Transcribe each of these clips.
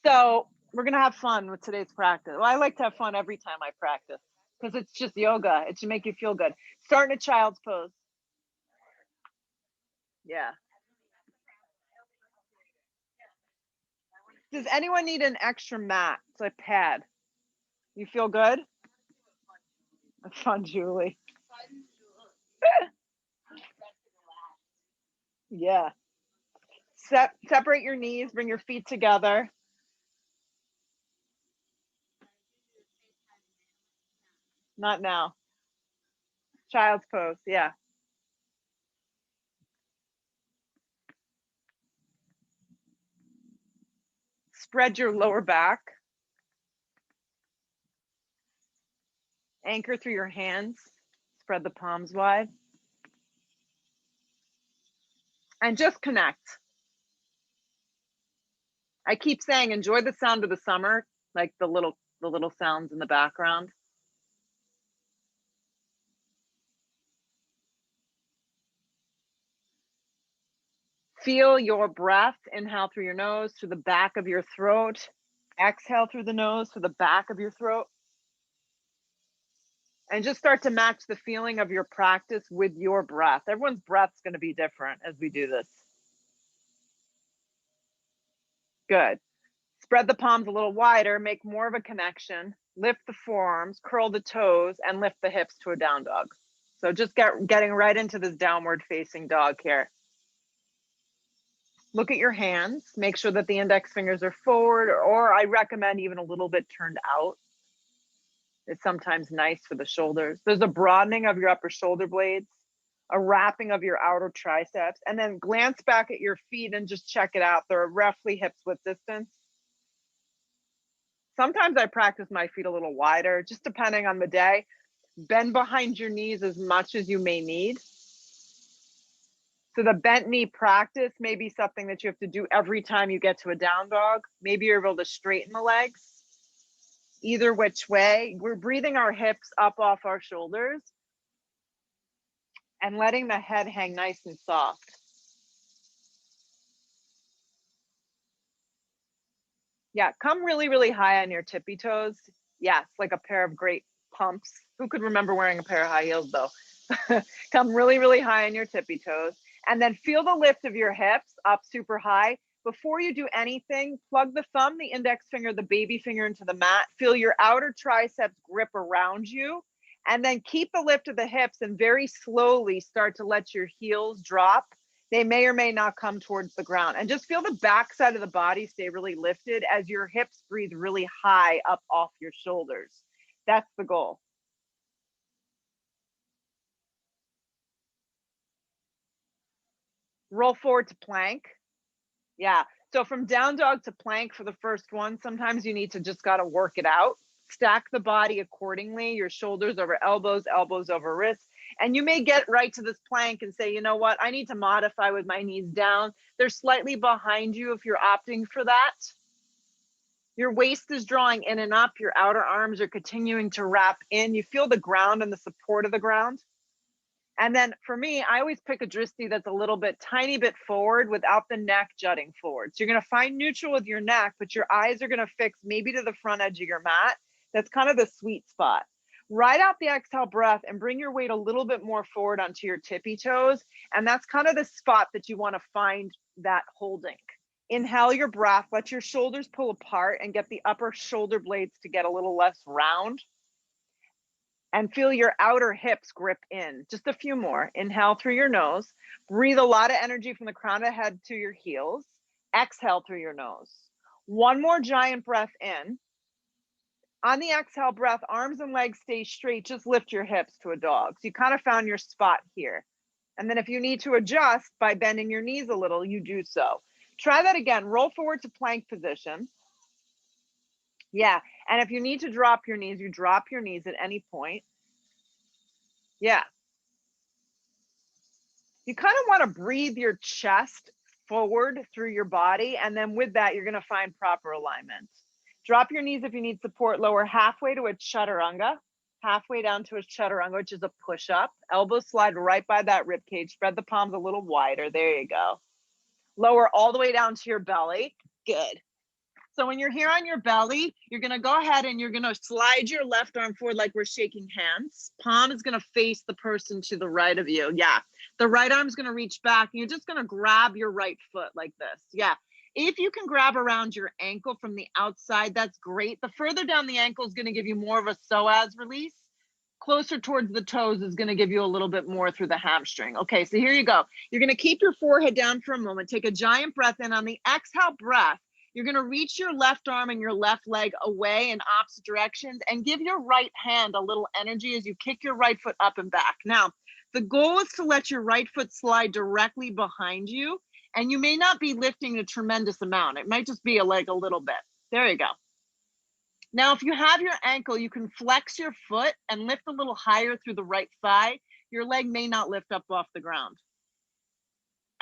So we're going to have fun with today's practice. Well, I like to have fun every time I practice because it's just yoga. It should make you feel good. Start in a child's pose. Yeah. Does anyone need an extra mat? It's a pad. You feel good? Fun, Julie. Yeah. Separate your knees, bring your feet together. Not now. Child's pose, yeah. Spread your lower back. Anchor through your hands. Spread the palms wide. And just connect. I keep saying, enjoy the sound of the summer, like the little sounds in the background. Feel your breath. Inhale through your nose to the back of your throat. Exhale through the nose to the back of your throat. And just start to match the feeling of your practice with your breath. Everyone's breath's going to be different as we do this. Good. Spread the palms a little wider, make more of a connection, lift the forearms, curl the toes, and lift the hips to a down dog. So just getting right into this downward facing dog here. Look at your hands, make sure that the index fingers are forward, or I recommend even a little bit turned out. It's sometimes nice for the shoulders. There's a broadening of your upper shoulder blades, a wrapping of your outer triceps, and then glance back at your feet and just check it out. They're roughly hips width distance. Sometimes I practice my feet a little wider, just depending on the day. Bend behind your knees as much as you may need. So the bent knee practice may be something that you have to do every time you get to a down dog. Maybe you're able to straighten the legs. Either which way, we're breathing our hips up off our shoulders and letting the head hang nice and soft. Yeah, come really, really high on your tippy toes. Yes, like a pair of great pumps. Who could remember wearing a pair of high heels though? Come really, really high on your tippy toes. And then feel the lift of your hips up super high. Before you do anything, plug the thumb, the index finger, the baby finger into the mat. Feel your outer triceps grip around you. And then keep the lift of the hips and very slowly start to let your heels drop. They may or may not come towards the ground. And just feel the back side of the body stay really lifted as your hips breathe really high up off your shoulders. That's the goal. Roll forward to plank. Yeah. So from down dog to plank for the first one, sometimes you need to just got to work it out. Stack the body accordingly, your shoulders over elbows, elbows over wrists. And you may get right to this plank and say, you know what, I need to modify with my knees down. They're slightly behind you if you're opting for that. Your waist is drawing in and up. Your outer arms are continuing to wrap in. You feel the ground and the support of the ground. And then for me, I always pick a dristi that's a little bit, tiny bit forward without the neck jutting forward. So you're going to find neutral with your neck, but your eyes are going to fix maybe to the front edge of your mat. That's kind of the sweet spot. Ride out the exhale breath and bring your weight a little bit more forward onto your tippy toes. And that's kind of the spot that you want to find that holding. Inhale your breath, let your shoulders pull apart and get the upper shoulder blades to get a little less round. And feel your outer hips grip in. Just a few more. Inhale through your nose. Breathe a lot of energy from the crown of the head to your heels. Exhale through your nose. One more giant breath in. On the exhale breath, arms and legs stay straight. Just lift your hips to a dog. So you kind of found your spot here. And then if you need to adjust by bending your knees a little, you do so. Try that again. Roll forward to plank position. Yeah. And if you need to drop your knees, you drop your knees at any point. Yeah. You kind of want to breathe your chest forward through your body. And then with that, you're going to find proper alignment. Drop your knees if you need support. Lower halfway to a chaturanga. Halfway down to a chaturanga, which is a push-up. Elbows slide right by that rib cage. Spread the palms a little wider. There you go. Lower all the way down to your belly. Good. So when you're here on your belly, you're gonna go ahead and you're gonna slide your left arm forward like we're shaking hands. Palm is gonna face the person to the right of you. Yeah, the right arm's gonna reach back. And you're just gonna grab your right foot like this. Yeah, if you can grab around your ankle from the outside, that's great. The further down the ankle is gonna give you more of a psoas release. Closer towards the toes is gonna give you a little bit more through the hamstring. Okay, so here you go. You're gonna keep your forehead down for a moment. Take a giant breath in. On the exhale breath, you're gonna reach your left arm and your left leg away in opposite directions and give your right hand a little energy as you kick your right foot up and back. Now, the goal is to let your right foot slide directly behind you, and you may not be lifting a tremendous amount. It might just be like a little bit. There you go. Now, if you have your ankle, you can flex your foot and lift a little higher through the right thigh. Your leg may not lift up off the ground.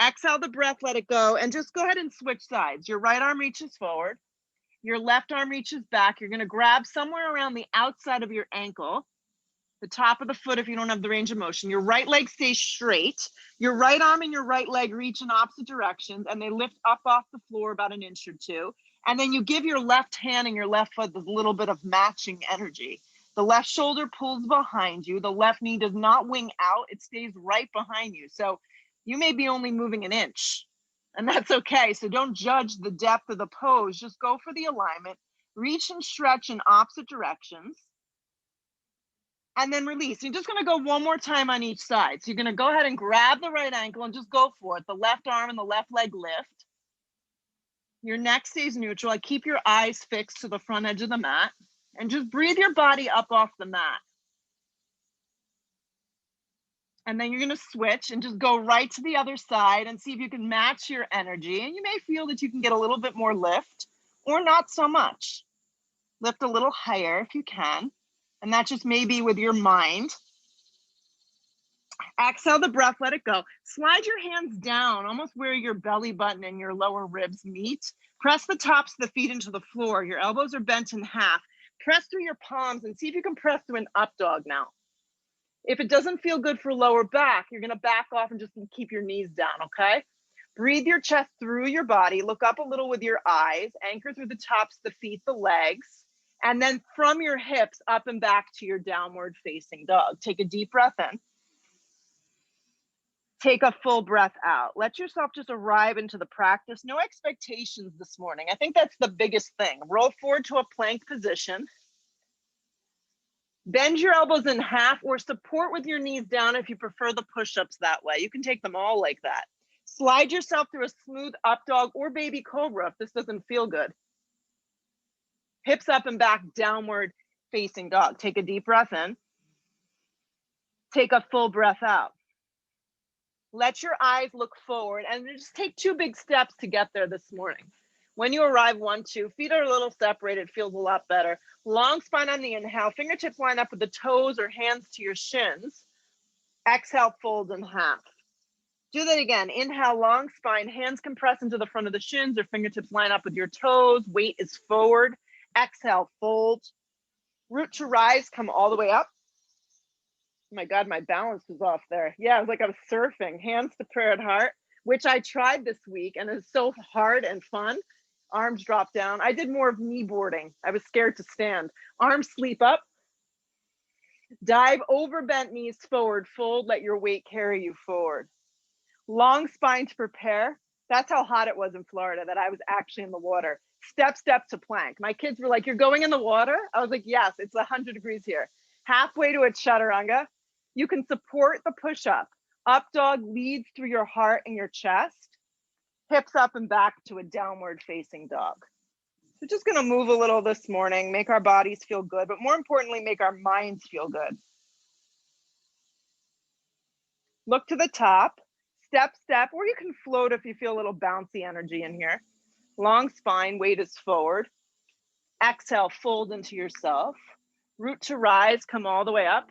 Exhale the breath, let it go, and just go ahead and switch sides. Your right arm reaches forward. Your left arm reaches back. You're gonna grab somewhere around the outside of your ankle, the top of the foot if you don't have the range of motion. Your right leg stays straight. Your right arm and your right leg reach in opposite directions, and they lift up off the floor about an inch or two. And then you give your left hand and your left foot this little bit of matching energy. The left shoulder pulls behind you. The left knee does not wing out. It stays right behind you. So you may be only moving an inch, and that's okay. So don't judge the depth of the pose. Just go for the alignment. Reach and stretch in opposite directions. And then release. You're just gonna go one more time on each side. So you're gonna go ahead and grab the right ankle and just go for it. The left arm and the left leg lift. Your neck stays neutral. I keep your eyes fixed to the front edge of the mat. And just breathe your body up off the mat. And then you're gonna switch and just go right to the other side and see if you can match your energy. And you may feel that you can get a little bit more lift or not so much. Lift a little higher if you can. And that just may be with your mind. Exhale the breath, let it go. Slide your hands down, almost where your belly button and your lower ribs meet. Press the tops of the feet into the floor. Your elbows are bent in half. Press through your palms and see if you can press through an up dog now. If it doesn't feel good for lower back, you're gonna back off and just keep your knees down, okay? Breathe your chest through your body. Look up a little with your eyes. Anchor through the tops of the feet, the legs. And then from your hips up and back to your downward facing dog. Take a deep breath in. Take a full breath out. Let yourself just arrive into the practice. No expectations this morning. I think that's the biggest thing. Roll forward to a plank position. Bend your elbows in half or support with your knees down if you prefer the push-ups that way. You can take them all like that. Slide yourself through a smooth up dog or baby cobra if this doesn't feel good. Hips up and back, downward facing dog. Take a deep breath in. Take a full breath out. Let your eyes look forward and just take 2 big steps to get there this morning. When you arrive, 1, 2, feet are a little separated, feels a lot better. Long spine on the inhale, fingertips line up with the toes or hands to your shins. Exhale, fold in half. Do that again. Inhale, long spine, hands compress into the front of the shins or fingertips line up with your toes. Weight is forward. Exhale, fold. Root to rise, come all the way up. Oh my God, my balance was off there. Yeah, it was like I was surfing. Hands to prayer at heart, which I tried this week and it's so hard and fun. Arms drop down. I did more of knee boarding. I was scared to stand. Arms sleep up. Dive over bent knees forward, fold, let your weight carry you forward. Long spine to prepare. That's how hot it was in Florida that I was actually in the water. Step, step to plank. My kids were like, "You're going in the water?" I was like, "Yes, it's 100 degrees here." Halfway to a chaturanga. You can support the push-up. Up dog leads through your heart and your chest. Hips up and back to a downward facing dog. We're just gonna move a little this morning, make our bodies feel good, but more importantly, make our minds feel good. Look to the top, step, step, or you can float if you feel a little bouncy energy in here. Long spine, weight is forward. Exhale, fold into yourself. Root to rise, come all the way up.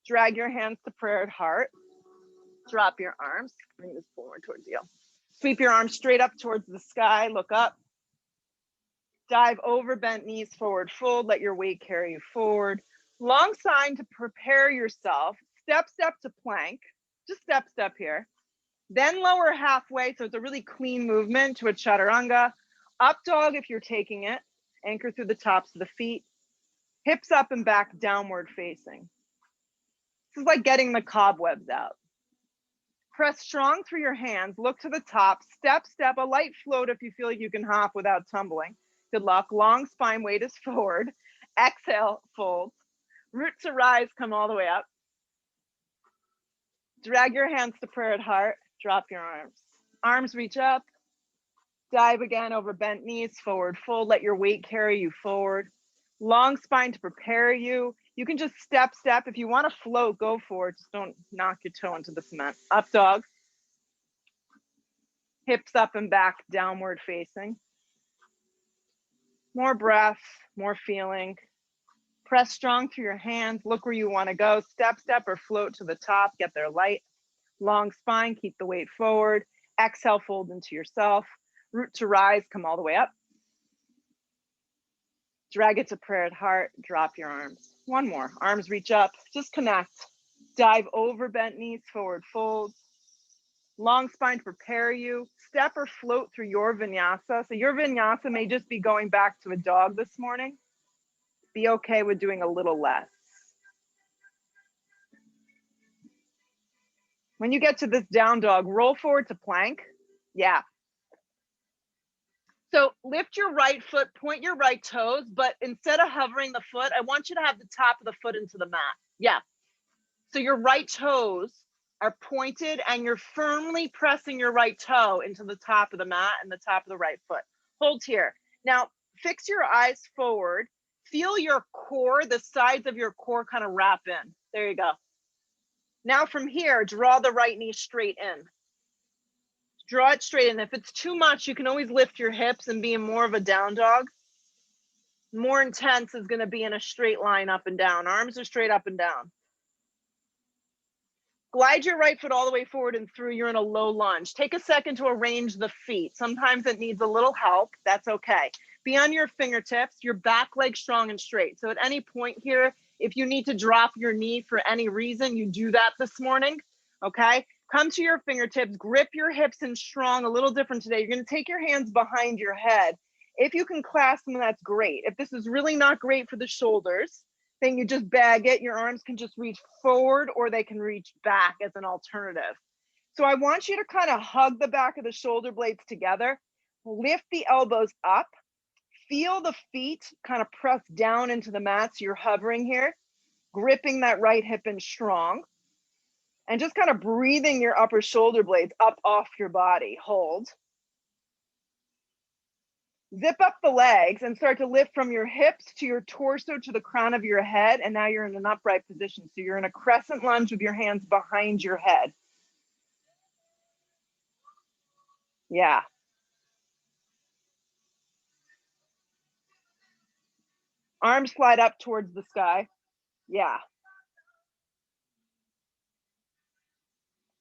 Drag your hands to prayer at heart. Drop your arms, bring this forward towards you. Sweep your arms straight up towards the sky, look up. Dive over bent knees forward, fold, let your weight carry you forward. Long spine to prepare yourself. Step, step to plank. Just step, step here. Then lower halfway, so it's a really clean movement to a chaturanga. Up dog if you're taking it. Anchor through the tops of the feet. Hips up and back, downward facing. This is like getting the cobwebs out. Press strong through your hands. Look to the top. Step, step. A light float if you feel like you can hop without tumbling. Good luck. Long spine, weight is forward. Exhale, fold. Root to rise, come all the way up. Drag your hands to prayer at heart. Drop your arms. Arms reach up. Dive again over bent knees, forward fold. Let your weight carry you forward. Long spine to prepare you. You can just step, step. If you want to float, go for it. Just don't knock your toe into the cement. Up dog. Hips up and back, downward facing. More breath, more feeling. Press strong through your hands. Look where you want to go. Step, step, or float to the top. Get there light. Long spine, keep the weight forward. Exhale, fold into yourself. Root to rise, come all the way up. Drag it to prayer at heart. Drop your arms. One more. Arms reach up. Just connect. Dive over bent knees, forward fold. Long spine to prepare you. Step or float through your vinyasa. So your vinyasa may just be going back to a dog this morning. Be okay with doing a little less. When you get to this down dog, roll forward to plank. Yeah. So lift your right foot, point your right toes, but instead of hovering the foot, I want you to have the top of the foot into the mat. Yeah. So your right toes are pointed and you're firmly pressing your right toe into the top of the mat and the top of the right foot. Hold here. Now fix your eyes forward. Feel your core, the sides of your core kind of wrap in. There you go. Now from here, draw the right knee straight in. Draw it straight in. If it's too much, you can always lift your hips and be in more of a down dog. More intense is going to be in a straight line up and down. Arms are straight up and down. Glide your right foot all the way forward and through. You're in a low lunge. Take a second to arrange the feet. Sometimes it needs a little help. That's okay. Be on your fingertips, your back leg strong and straight. So at any point here, if you need to drop your knee for any reason, you do that this morning, okay? Come to your fingertips, grip your hips in strong, a little different today. You're gonna take your hands behind your head. If you can clasp them, that's great. If this is really not great for the shoulders, then you just bag it. Your arms can just reach forward or they can reach back as an alternative. So I want you to kind of hug the back of the shoulder blades together, lift the elbows up, feel the feet kind of press down into the mat. So you're hovering here, gripping that right hip in strong, and just kind of breathing your upper shoulder blades up off your body. Hold. Zip up the legs and start to lift from your hips to your torso to the crown of your head. And now you're in an upright position. So you're in a crescent lunge with your hands behind your head. Yeah. Arms slide up towards the sky. Yeah.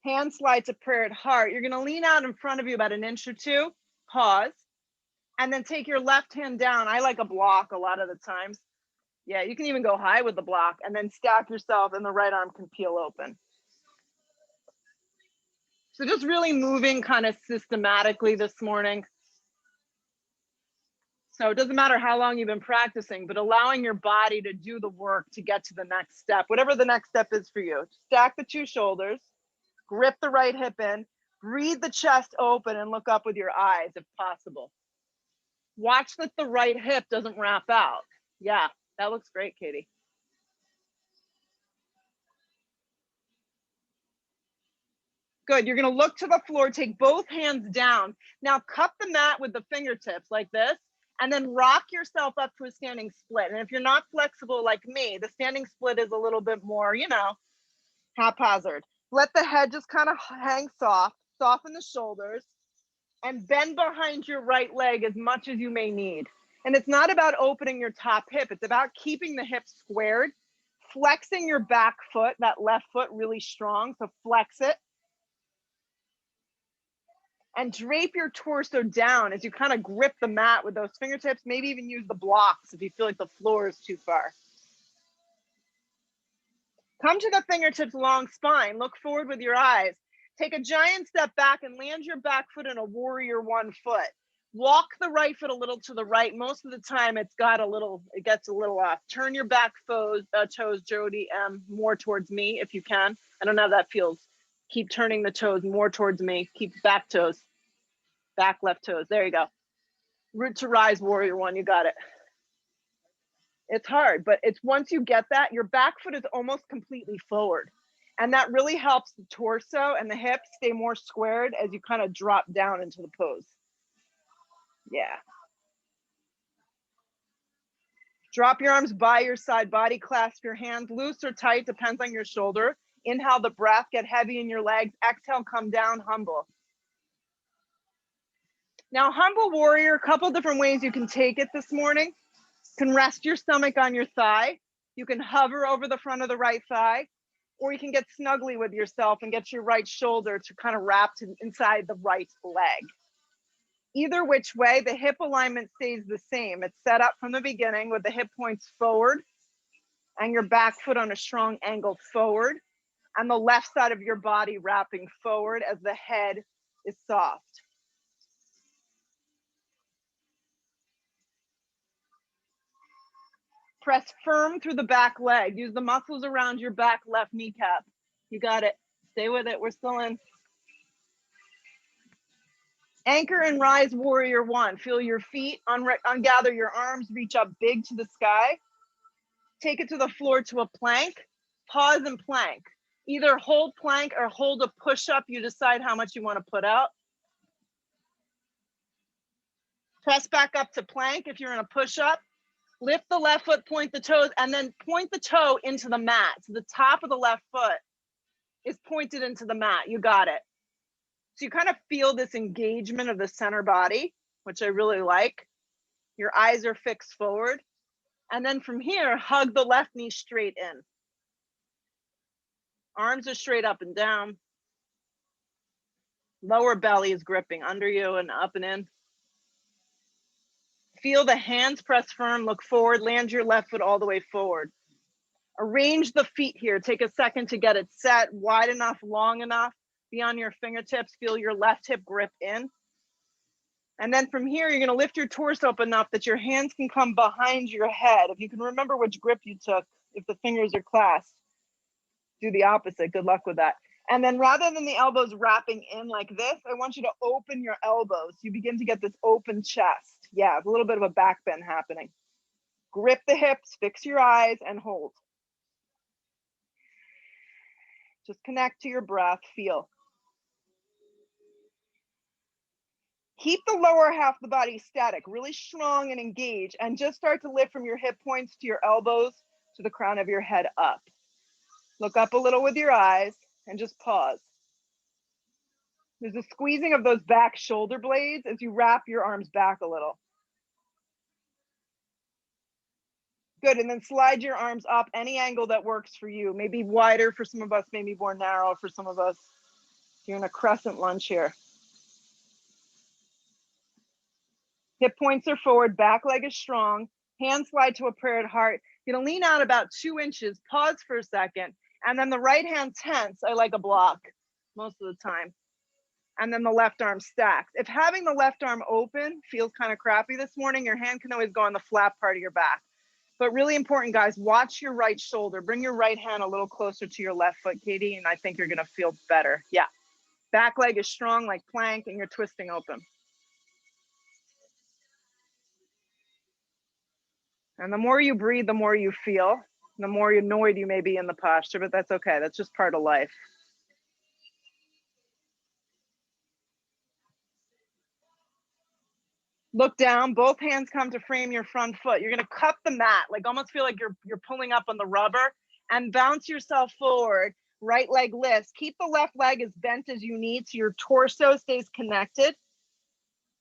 Hands slide to prayer at heart. You're going to lean out in front of you about an inch or two. Pause. And then take your left hand down. I like a block a lot of the times. Yeah, you can even go high with the block and then stack yourself and the right arm can peel open. So just really moving kind of systematically this morning. So it doesn't matter how long you've been practicing, but allowing your body to do the work to get to the next step, whatever the next step is for you. Stack the two shoulders, grip the right hip in, breathe the chest open and look up with your eyes if possible. Watch that the right hip doesn't wrap out. Yeah, that looks great, Katie. Good, you're gonna look to the floor, take both hands down. Now cup the mat with the fingertips like this, and then rock yourself up to a standing split. And if you're not flexible like me, the standing split is a little bit more, you know, haphazard. Let the head just kind of hang soft, soften the shoulders, and bend behind your right leg as much as you may need. And it's not about opening your top hip, it's about keeping the hip squared, flexing your back foot, that left foot really strong, so flex it. And drape your torso down as you kind of grip the mat with those fingertips, maybe even use the blocks if you feel like the floor is too far. Come to the fingertips, long spine, look forward with your eyes. Take a giant step back and land your back foot in a warrior one foot. Walk the right foot a little to the right. Most of the time it gets a little off. Turn your back toes, Jody, more towards me if you can. I don't know how that feels. Keep turning the toes more towards me. Keep back toes, back left toes. There you go. Root to rise, warrior one, you got it. It's hard, but it's once you get that, your back foot is almost completely forward. And that really helps the torso and the hips stay more squared as you kind of drop down into the pose. Yeah. Drop your arms by your side body, clasp your hands loose or tight, depends on your shoulder. Inhale the breath, get heavy in your legs. Exhale, come down, humble. Now, humble warrior, a couple different ways you can take it this morning. You can rest your stomach on your thigh. You can hover over the front of the right thigh, or you can get snuggly with yourself and get your right shoulder to kind of wrap inside the right leg. Either which way, the hip alignment stays the same. It's set up from the beginning with the hip points forward and your back foot on a strong angle forward, and the left side of your body wrapping forward as the head is soft. Press firm through the back leg. Use the muscles around your back left kneecap. You got it. Stay with it. We're still in. Anchor and rise, warrior one. Feel your feet, ungather your arms, reach up big to the sky. Take it to the floor to a plank. Pause and plank. Either hold plank or hold a push-up. You decide how much you want to put out. Press back up to plank if you're in a push-up. Lift the left foot, point the toes, and then point the toe into the mat. So the top of the left foot is pointed into the mat. You got it. So you kind of feel this engagement of the center body, which I really like. Your eyes are fixed forward. And then from here, hug the left knee straight in. Arms are straight up and down. Lower belly is gripping under you and up and in. Feel the hands press firm, look forward, land your left foot all the way forward. Arrange the feet here. Take a second to get it set, wide enough, long enough. Be on your fingertips, feel your left hip grip in. And then from here, you're gonna lift your torso up enough that your hands can come behind your head. If you can remember which grip you took, if the fingers are clasped, do the opposite. Good luck with that. And then rather than the elbows wrapping in like this, I want you to open your elbows. You begin to get this open chest. Yeah, a little bit of a back bend happening. Grip the hips, fix your eyes, and hold. Just connect to your breath, feel. Keep the lower half of the body static, really strong and engaged, and just start to lift from your hip points to your elbows to the crown of your head up. Look up a little with your eyes and just pause. There's a squeezing of those back shoulder blades as you wrap your arms back a little. Good, and then slide your arms up any angle that works for you. Maybe wider for some of us, maybe more narrow for some of us. You're in a crescent lunge here. Hip points are forward, back leg is strong. Hands slide to a prayer at heart. You're gonna lean out about 2 inches, pause for a second, and then the right hand tense, I like a block most of the time. And then the left arm stacks. If having the left arm open feels kind of crappy this morning, your hand can always go on the flat part of your back. But really important, guys, watch your right shoulder. Bring your right hand a little closer to your left foot, Katie, and I think you're gonna feel better. Yeah, back leg is strong like plank and you're twisting open. And the more you breathe, the more you feel. The more annoyed you may be in the posture, but that's okay. That's just part of life. Look down, both hands come to frame your front foot. You're gonna cup the mat, like almost feel like you're pulling up on the rubber, and bounce yourself forward. Right leg lifts. Keep the left leg as bent as you need so your torso stays connected.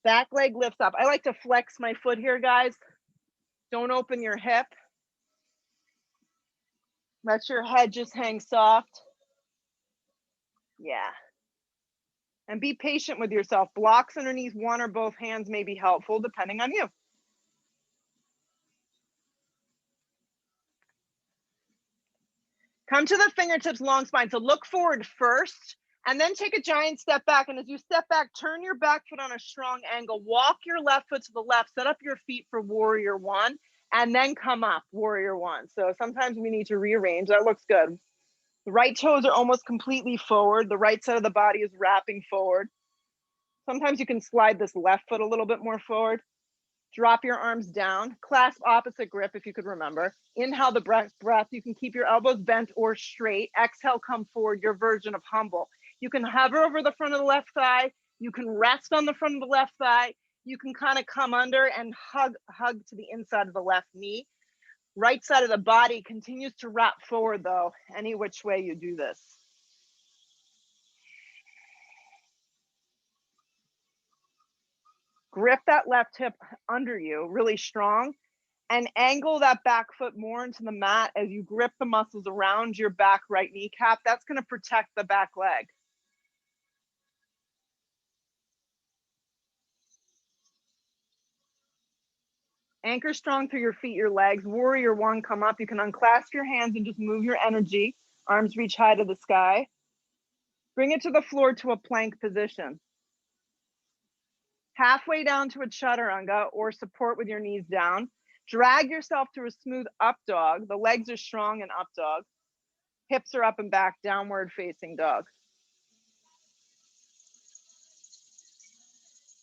Back leg lifts up. I like to flex my foot here, guys. Don't open your hip. Let your head just hang soft. Yeah. And be patient with yourself. Blocks underneath one or both hands may be helpful depending on you. Come to the fingertips, long spine. So look forward first. And then take a giant step back. And as you step back, turn your back foot on a strong angle. Walk your left foot to the left. Set up your feet for warrior one. And then come up, warrior one. So sometimes we need to rearrange. That looks good. The right toes are almost completely forward. The right side of the body is wrapping forward. Sometimes you can slide this left foot a little bit more forward. Drop your arms down. Clasp opposite grip if you could remember. Inhale the breath. You can keep your elbows bent or straight. Exhale, come forward, your version of humble. You can hover over the front of the left thigh. You can rest on the front of the left thigh. You can kind of come under and hug to the inside of the left knee. Right side of the body continues to wrap forward though, any which way you do this. Grip that left hip under you really strong and angle that back foot more into the mat as you grip the muscles around your back right kneecap. That's going to protect the back leg. Anchor strong through your feet, your legs. Warrior one, come up. You can unclasp your hands and just move your energy. Arms reach high to the sky. Bring it to the floor to a plank position. Halfway down to a chaturanga or support with your knees down. Drag yourself to a smooth up dog. The legs are strong in up dog. Hips are up and back, downward facing dog.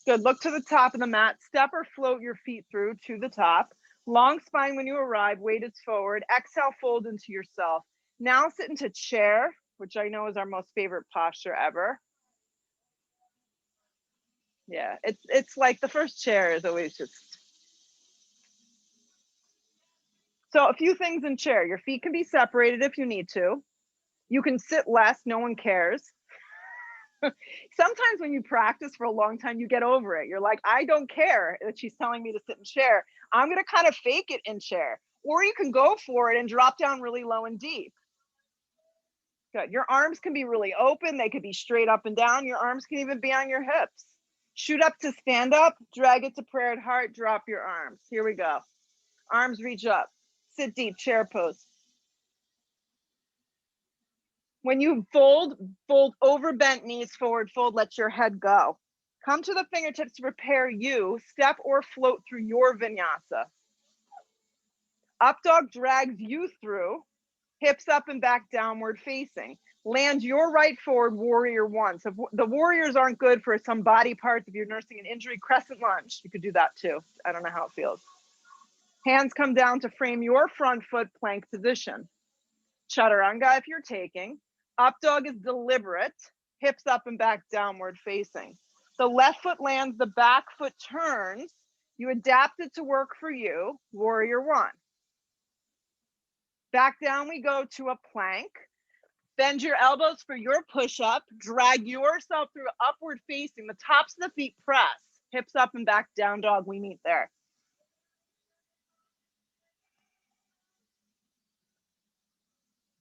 Good, look to the top of the mat. Step or float your feet through to the top. Long spine when you arrive, weight is forward. Exhale, fold into yourself. Now sit into chair, which I know is our most favorite posture ever. Yeah, it's like the first chair is always just. So a few things in chair. Your feet can be separated if you need to. You can sit less, no one cares. Sometimes when you practice for a long time, you get over it. You're like, I don't care that she's telling me to sit in chair. I'm going to kind of fake it in chair. Or you can go for it and drop down really low and deep. Good. Your arms can be really open. They could be straight up and down. Your arms can even be on your hips. Shoot up to stand up. Drag it to prayer at heart. Drop your arms. Here we go. Arms reach up. Sit deep, chair pose. When you fold over bent knees forward, fold, let your head go. Come to the fingertips to prepare you, step or float through your vinyasa. Up dog drags you through, hips up and back, downward facing. Land your right forward, warrior one. So if the warriors aren't good for some body parts, if you're nursing an injury, crescent lunge, you could do that too. I don't know how it feels. Hands come down to frame your front foot, plank position. Chaturanga if you're taking. Up dog is deliberate, hips up and back, downward facing. The left foot lands, the back foot turns. You adapt it to work for you, warrior one. Back down we go to a plank. Bend your elbows for your push-up. Drag yourself through upward facing. The tops of the feet press. Hips up and back, down dog, we meet there.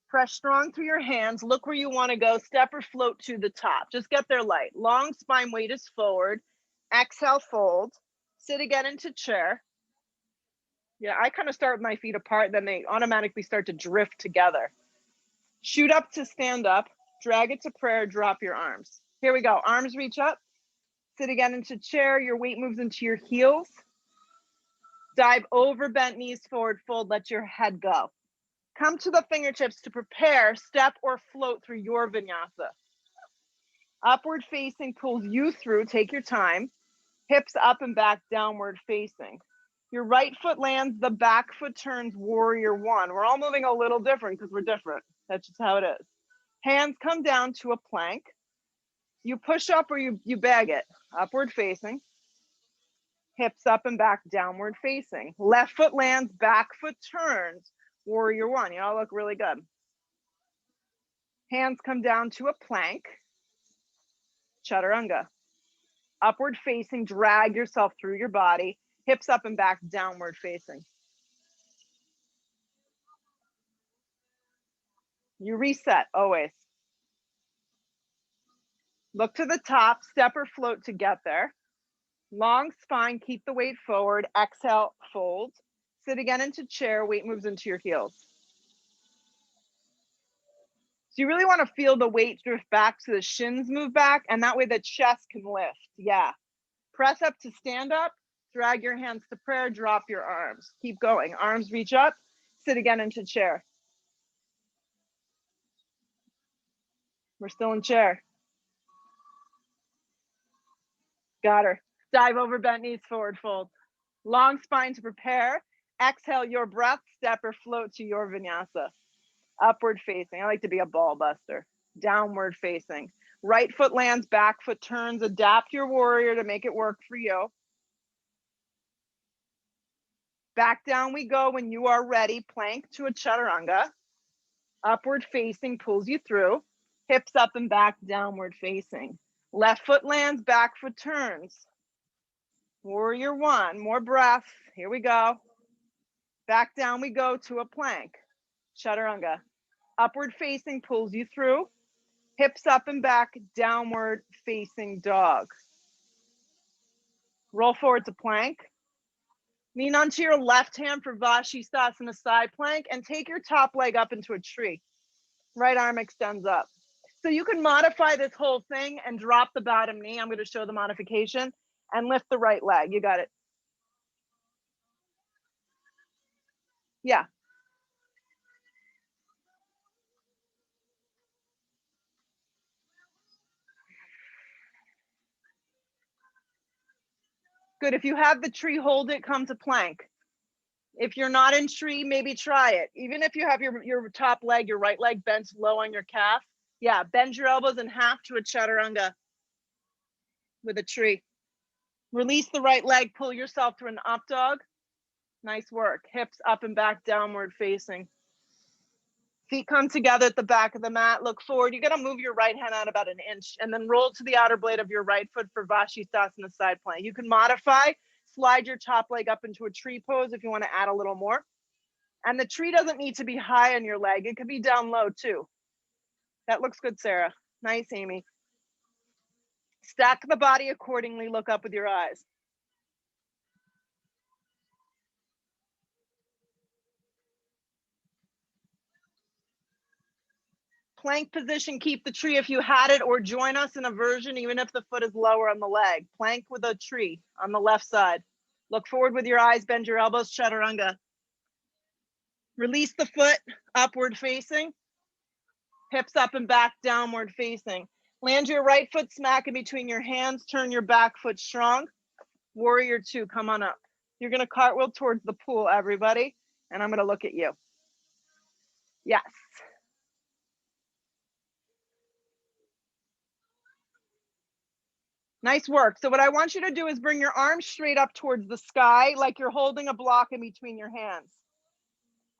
Press strong through your hands. Look where you want to go. Step or float to the top. Just get there light. Long spine, weight is forward. Exhale, fold. Sit again into chair. Yeah, I kind of start with my feet apart, then they automatically start to drift together. Shoot up to stand up. Drag it to prayer. Drop your arms. Here we go. Arms reach up. Sit again into chair. Your weight moves into your heels. Dive over bent knees forward, fold. Let your head go. Come to the fingertips to prepare, step or float through your vinyasa. Upward facing pulls you through, take your time. Hips up and back, downward facing. Your right foot lands, the back foot turns, warrior one. We're all moving a little different because we're different. That's just how it is. Hands come down to a plank. You push up or you bag it. Upward facing. Hips up and back, downward facing. Left foot lands, back foot turns. Warrior one, you all look really good. Hands come down to a plank. Chaturanga. Upward facing, drag yourself through your body. Hips up and back, downward facing. You reset always. Look to the top, step or float to get there. Long spine, keep the weight forward. Exhale, fold. Sit again into chair, weight moves into your heels. So you really want to feel the weight drift back so the shins move back, and that way the chest can lift. Yeah. Press up to stand up, drag your hands to prayer, drop your arms. Keep going. Arms reach up, sit again into chair. We're still in chair. Got her. Dive over, bent knees, forward fold. Long spine to prepare. Exhale your breath, step or float to your vinyasa. Upward facing. I like to be a ball buster. Downward facing. Right foot lands, back foot turns. Adapt your warrior to make it work for you. Back down we go when you are ready. Plank to a chaturanga. Upward facing pulls you through. Hips up and back, downward facing. Left foot lands, back foot turns. Warrior one, more breath. Here we go. Back down we go to a plank. Chaturanga. Upward facing pulls you through. Hips up and back, downward facing dog. Roll forward to plank. Lean onto your left hand for Shavasana side plank and take your top leg up into a tree. Right arm extends up. So you can modify this whole thing and drop the bottom knee. I'm going to show the modification and lift the right leg. You got it. Yeah. Good. If you have the tree, hold it, come to plank. If you're not in tree, maybe try it. Even if you have your top leg, your right leg bent low on your calf. Yeah, bend your elbows in half to a chaturanga with a tree. Release the right leg, pull yourself to an up dog. Nice work. Hips up and back, downward facing. Feet come together at the back of the mat. Look forward. You're going to move your right hand out about an inch and then roll to the outer blade of your right foot for Shavasana side plank. You can modify, slide your top leg up into a tree pose if you want to add a little more. And the tree doesn't need to be high on your leg. It could be down low too. That looks good, Sarah. Nice, Amy. Stack the body accordingly. Look up with your eyes. Plank position, keep the tree if you had it, or join us in a version even if the foot is lower on the leg. Plank with a tree on the left side. Look forward with your eyes, bend your elbows, chaturanga. Release the foot, upward facing. Hips up and back, downward facing. Land your right foot smack in between your hands, turn your back foot strong. Warrior two, come on up. You're gonna cartwheel towards the pool, everybody, and I'm gonna look at you. Yes. Nice work. So what I want you to do is bring your arms straight up towards the sky like you're holding a block in between your hands.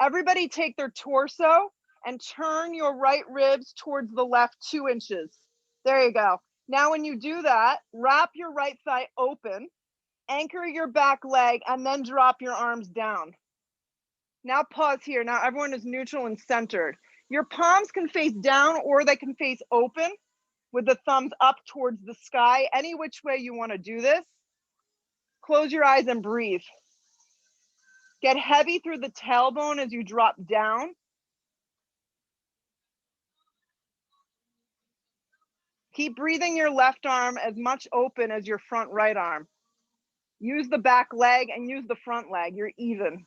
Everybody take their torso and turn your right ribs towards the left 2 inches. There you go. Now when you do that, wrap your right thigh open, anchor your back leg, and then drop your arms down. Now pause here. Now everyone is neutral and centered. Your palms can face down or they can face open with the thumbs up towards the sky. Any which way you want to do this. Close your eyes and breathe. Get heavy through the tailbone as you drop down. Keep breathing your left arm as much open as your front right arm. Use the back leg and use the front leg. You're even.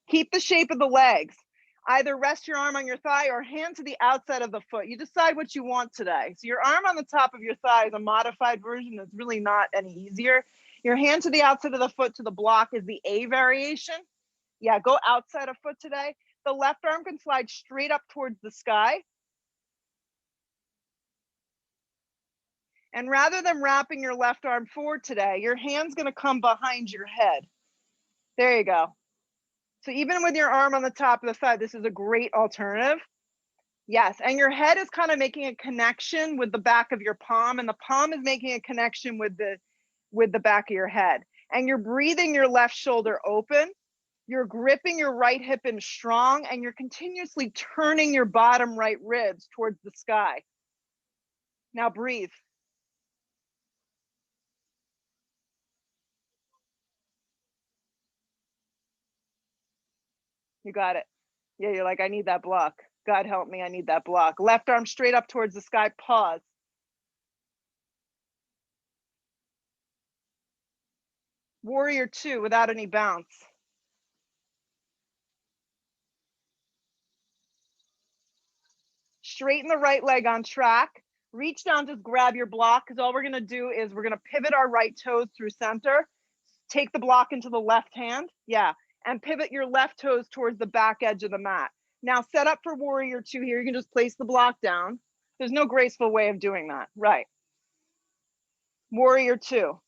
Keep the shape of the legs. Either rest your arm on your thigh or hand to the outside of the foot. You decide what you want today. So your arm on the top of your thigh is a modified version that's really not any easier. Your hand to the outside of the foot to the block is the A variation. Yeah, go outside of foot today. The left arm can slide straight up towards the sky. And rather than wrapping your left arm forward today, your hand's gonna come behind your head. There you go. So even with your arm on the top of the thigh, this is a great alternative. Yes, and your head is kind of making a connection with the back of your palm, and the palm is making a connection with the back of your head. And you're breathing your left shoulder open. You're gripping your right hip in strong, and you're continuously turning your bottom right ribs towards the sky. Now breathe. You got it. Yeah, you're like, I need that block. God help me, I need that block. Left arm straight up towards the sky, pause. Warrior two without any bounce. Straighten the right leg on track. Reach down, just grab your block, because all we're gonna do is we're gonna pivot our right toes through center, take the block into the left hand, yeah, and pivot your left toes towards the back edge of the mat. Now set up for warrior two here. You can just place the block down. There's no graceful way of doing that, right? Warrior two.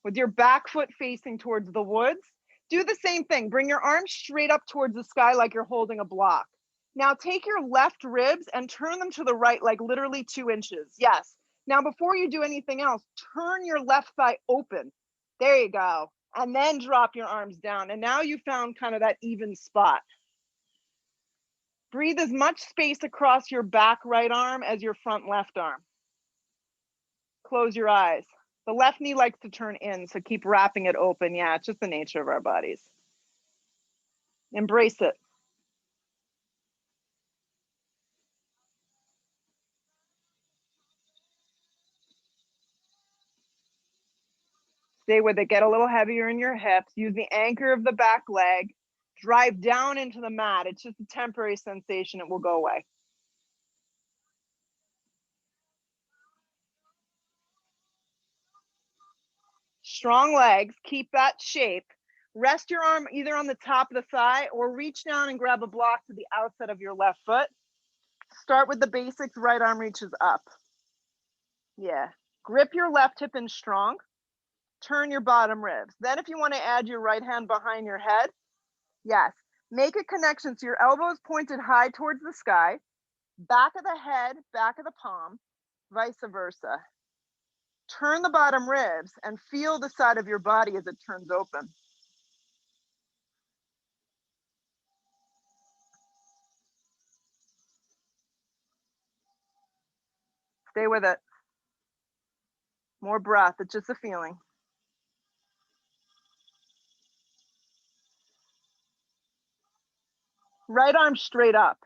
With your back foot facing towards the woods, do the same thing. Bring your arms straight up towards the sky like you're holding a block. Now take your left ribs and turn them to the right, like literally 2 inches. Yes. Now, before you do anything else, turn your left thigh open. There you go. And then drop your arms down. And now you found kind of that even spot. Breathe as much space across your back right arm as your front left arm. Close your eyes. The left knee likes to turn in, so keep wrapping it open. Yeah, it's just the nature of our bodies. Embrace it. Stay with it. Get a little heavier in your hips. Use the anchor of the back leg. Drive down into the mat. It's just a temporary sensation. It will go away. Strong legs. Keep that shape. Rest your arm either on the top of the thigh or reach down and grab a block to the outside of your left foot. Start with the basics. Right arm reaches up. Yeah. Grip your left hip in strong. Turn your bottom ribs. Then if you want to add your right hand behind your head, yes. Make a connection so your elbows pointed high towards the sky, back of the head, back of the palm, vice versa. Turn the bottom ribs and feel the side of your body as it turns open. Stay with it. More breath. It's just a feeling. Right arm straight up.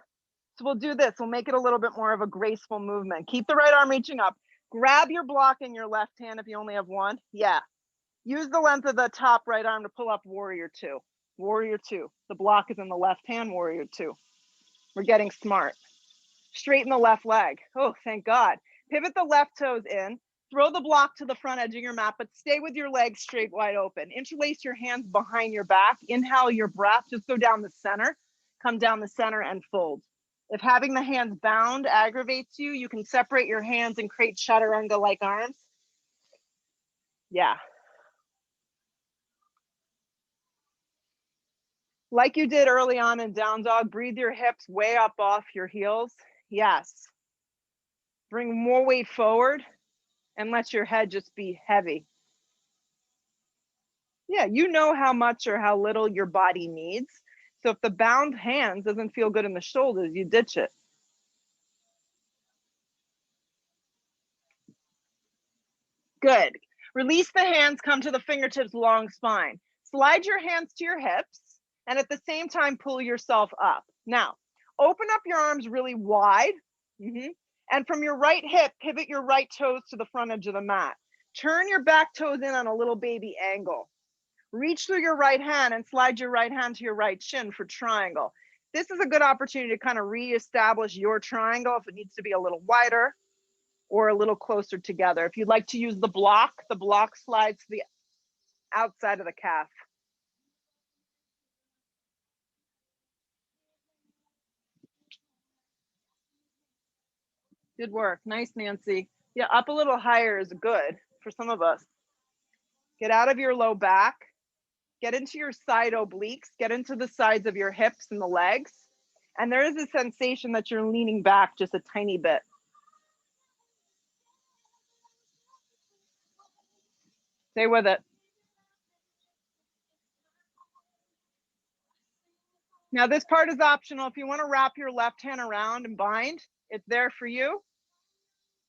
So we'll do this. We'll make it a little bit more of a graceful movement. Keep the right arm reaching up. Grab your block in your left hand if you only have one. Yeah. Use the length of the top right arm to pull up warrior two. Warrior two. The block is in the left hand, warrior two. We're getting smart. Straighten the left leg. Oh, thank God. Pivot the left toes in. Throw the block to the front edge of your mat, but stay with your legs straight wide open. Interlace your hands behind your back. Inhale your breath. Just go down the center. Come down the center and fold. If having the hands bound aggravates you, you can separate your hands and create Chaturanga-like arms. Yeah. Like you did early on in down dog, breathe your hips way up off your heels. Yes. Bring more weight forward and let your head just be heavy. Yeah, you know how much or how little your body needs. So if the bound hands doesn't feel good in the shoulders, you ditch it. Good. Release the hands, come to the fingertips, long spine. Slide your hands to your hips and at the same time pull yourself up. Now, open up your arms really wide. And from your right hip, pivot your right toes to the front edge of the mat. Turn your back toes in on a little baby angle. Reach through your right hand and slide your right hand to your right shin for triangle. This is a good opportunity to kind of reestablish your triangle if it needs to be a little wider or a little closer together. If you'd like to use the block slides to the outside of the calf. Good work. Nice, Nancy. Yeah, up a little higher is good for some of us. Get out of your low back. Get into your side obliques. Get into the sides of your hips and the legs. And there is a sensation that you're leaning back just a tiny bit. Stay with it. Now this part is optional. If you want to wrap your left hand around and bind, it's there for you.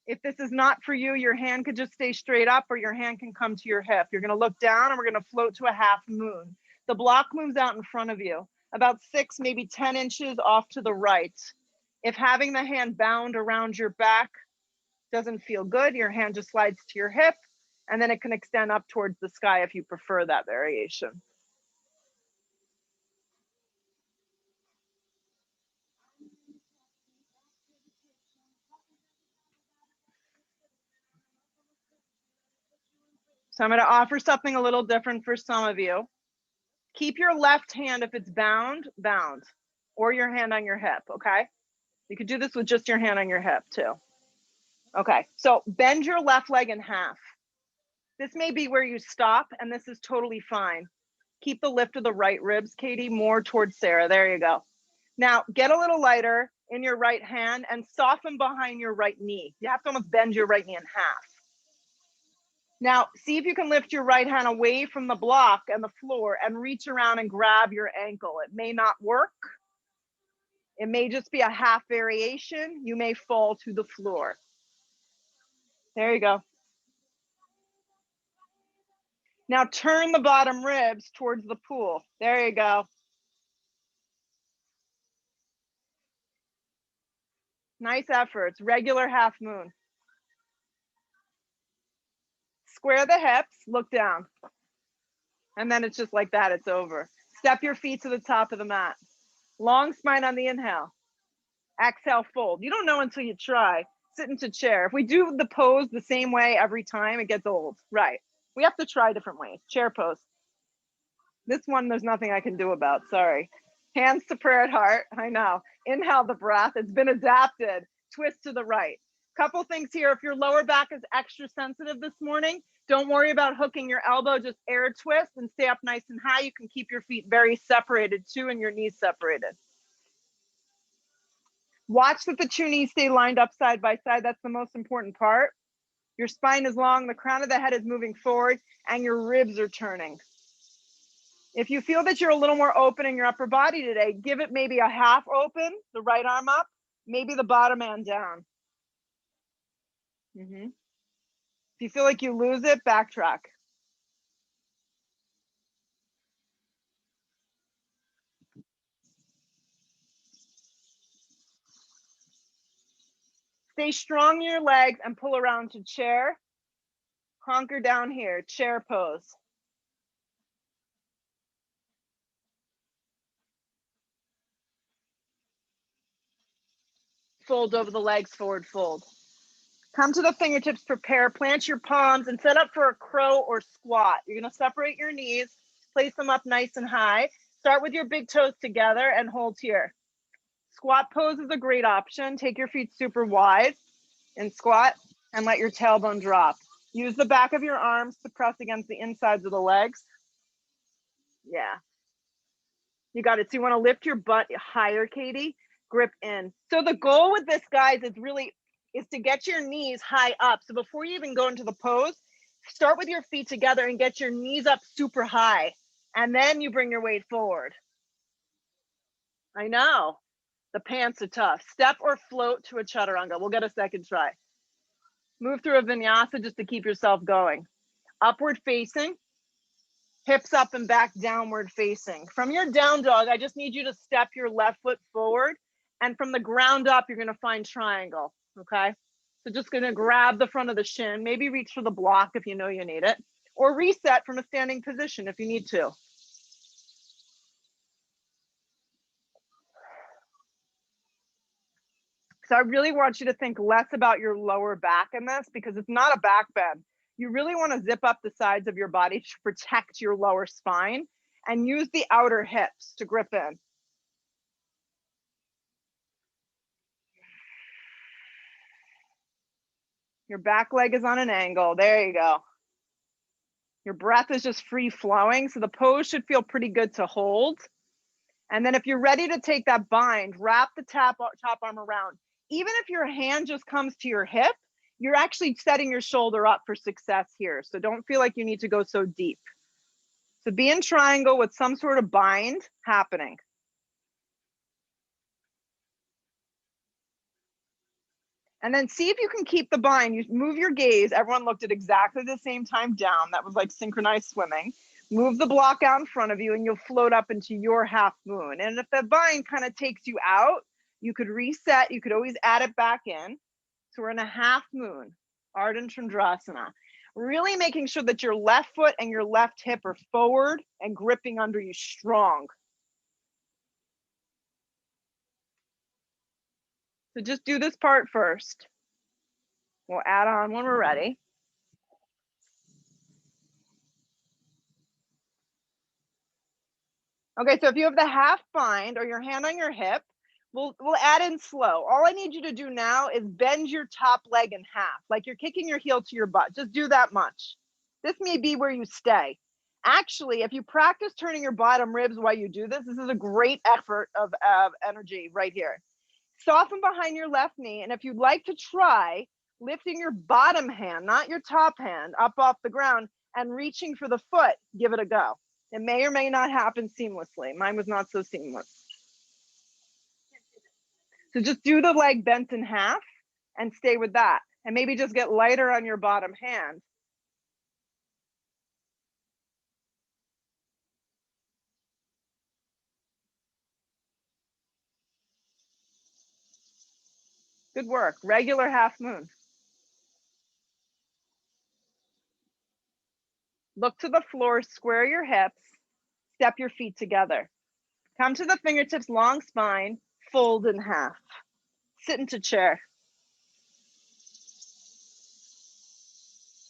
If this is not for you, your hand could just stay straight up or your hand can come to your hip. You're going to look down and we're going to float to a half moon. The block moves out in front of you. about 6, maybe 10 inches off to the right. If having the hand bound around your back doesn't feel good, your hand just slides to your hip, and then it can extend up towards the sky if you prefer that variation. So I'm going to offer something a little different for some of you. Keep your left hand, if it's bound, or your hand on your hip, okay? You could do this with just your hand on your hip too. Okay, so bend your left leg in half. This may be where you stop, and this is totally fine. Keep the lift of the right ribs, Katie, more towards Sarah. There you go. Now, get a little lighter in your right hand and soften behind your right knee. You have to almost bend your right knee in half. Now, see if you can lift your right hand away from the block and the floor and reach around and grab your ankle. It may not work. It may just be a half variation. You may fall to the floor. There you go. Now turn the bottom ribs towards the pool. There you go. Nice efforts. Regular half moon. Square the hips, look down. And then it's just like that, it's over. Step your feet to the top of the mat. Long spine on the inhale. Exhale, fold. You don't know until you try. Sit into chair. If we do the pose the same way every time, it gets old. Right. We have to try different ways. Chair pose. This one, there's nothing I can do about. Sorry. Hands to prayer at heart. I know. Inhale the breath. It's been adapted. Twist to the right. Couple things here. If your lower back is extra sensitive this morning, don't worry about hooking your elbow. Just air twist and stay up nice and high. You can keep your feet very separated too and your knees separated. Watch that the two knees stay lined up side by side. That's the most important part. Your spine is long, the crown of the head is moving forward, and your ribs are turning. If you feel that you're a little more open in your upper body today, give it maybe a half open, the right arm up, maybe the bottom hand down. If you feel like you lose it, backtrack. Stay strong in your legs and pull around to chair. Conquer down here, chair pose. Fold over the legs, forward fold. Come to the fingertips, prepare, plant your palms and set up for a crow or squat. You're gonna separate your knees, place them up nice and high. Start with your big toes together and hold here. Squat pose is a great option. Take your feet super wide and squat and let your tailbone drop. Use the back of your arms to press against the insides of the legs. Yeah. You got it. So you want to lift your butt higher, Katie. Grip in. So the goal with this, guys, is to get your knees high up. So before you even go into the pose, start with your feet together and get your knees up super high. And then you bring your weight forward. I know. The pants are tough. Step or float to a chaturanga. We'll get a second try. Move through a vinyasa just to keep yourself going. Upward facing. Hips up and back, downward facing. From your down dog, I just need you to step your left foot forward. And from the ground up, you're going to find triangle. Okay. So just going to grab the front of the shin, maybe reach for the block if you know you need it, or reset from a standing position if you need to. So I really want you to think less about your lower back in this because it's not a back bend. You really want to zip up the sides of your body to protect your lower spine and use the outer hips to grip in. Your back leg is on an angle. There you go. Your breath is just free flowing. So the pose should feel pretty good to hold. And then if you're ready to take that bind, wrap the top arm around. Even if your hand just comes to your hip, you're actually setting your shoulder up for success here. So don't feel like you need to go so deep. So be in triangle with some sort of bind happening. And then see if you can keep the bind. You move your gaze. Everyone looked at exactly the same time down. That was like synchronized swimming. Move the block out in front of you and you'll float up into your half moon. And if the vine kind of takes you out, you could reset. You could always add it back in. So we're in a half moon, Ardha Chandrasana. Really making sure that your left foot and your left hip are forward and gripping under you strong. So just do this part first. We'll add on when we're ready. Okay, so if you have the half bind or your hand on your hip, we'll add in slow. All I need you to do now is bend your top leg in half, like you're kicking your heel to your butt. Just do that much. This may be where you stay. Actually, if you practice turning your bottom ribs while you do this, this is a great effort of energy right here. Soften behind your left knee, and if you'd like to try lifting your bottom hand, not your top hand, up off the ground and reaching for the foot, give it a go. It may or may not happen seamlessly. Mine was not so seamless. So just do the leg bent in half and stay with that. And maybe just get lighter on your bottom hand. Good work. Regular half moon. Look to the floor, square your hips, step your feet together. Come to the fingertips, long spine, fold in half. Sit into chair.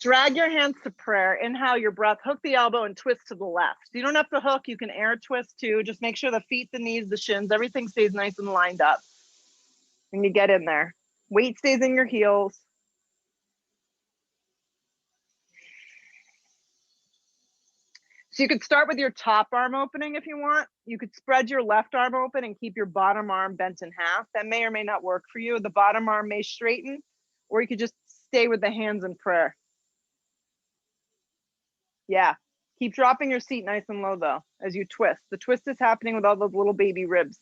Drag your hands to prayer. Inhale your breath, hook the elbow and twist to the left. You don't have to hook, you can air twist too. Just make sure the feet, the knees, the shins, everything stays nice and lined up. And you get in there. Weight stays in your heels. So you could start with your top arm opening if you want. You could spread your left arm open and keep your bottom arm bent in half. That may or may not work for you. The bottom arm may straighten, or you could just stay with the hands in prayer. Yeah, keep dropping your seat nice and low though, as you twist. The twist is happening with all those little baby ribs.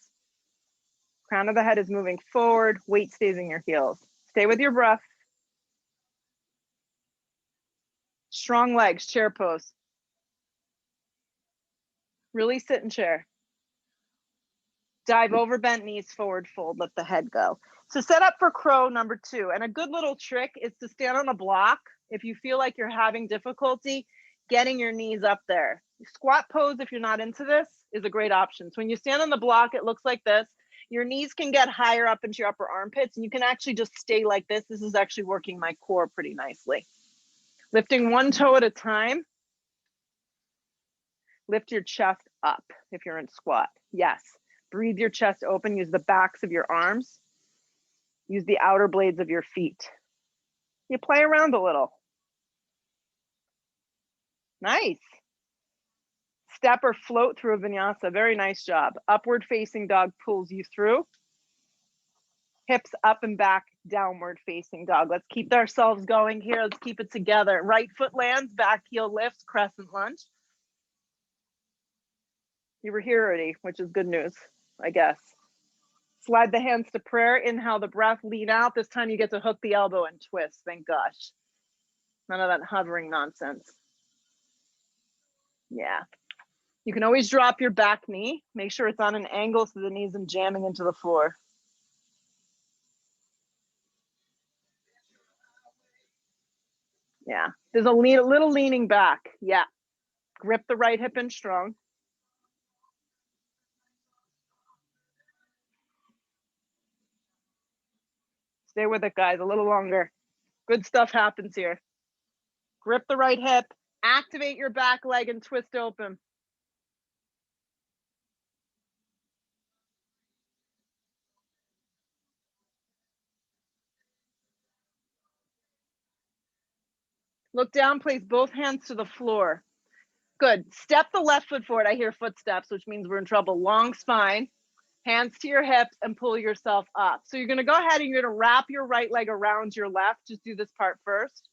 Crown of the head is moving forward, weight stays in your heels. Stay with your breath. Strong legs, chair pose. Really sit in chair. Dive over, bent knees, forward fold, let the head go. So set up for crow number 2. And a good little trick is to stand on a block. If you feel like you're having difficulty getting your knees up there. Squat pose, if you're not into this, is a great option. So when you stand on the block, it looks like this. Your knees can get higher up into your upper armpits, and you can actually just stay like this. This is actually working my core pretty nicely. Lifting one toe at a time. Lift your chest up if you're in squat. Yes. Breathe your chest open. Use the backs of your arms. Use the outer blades of your feet. You play around a little. Nice. Step or float through a vinyasa. Very nice job. Upward facing dog pulls you through. Hips up and back, downward facing dog. Let's keep ourselves going here. Let's keep it together. Right foot lands, back heel lifts, crescent lunge. You were here already, which is good news, I guess. Slide the hands to prayer. Inhale the breath, lean out. This time you get to hook the elbow and twist. Thank gosh. None of that hovering nonsense. Yeah. You can always drop your back knee. Make sure it's on an angle so the knee isn't jamming into the floor. Yeah. There's a little leaning back. Yeah. Grip the right hip in strong. Stay with it, guys, a little longer. Good stuff happens here. Grip the right hip. Activate your back leg and twist open. Look down, place both hands to the floor. Good. Step the left foot forward. I hear footsteps, which means we're in trouble. Long spine, hands to your hips, and pull yourself up. So you're going to go ahead and you're going to wrap your right leg around your left. Just do this part first.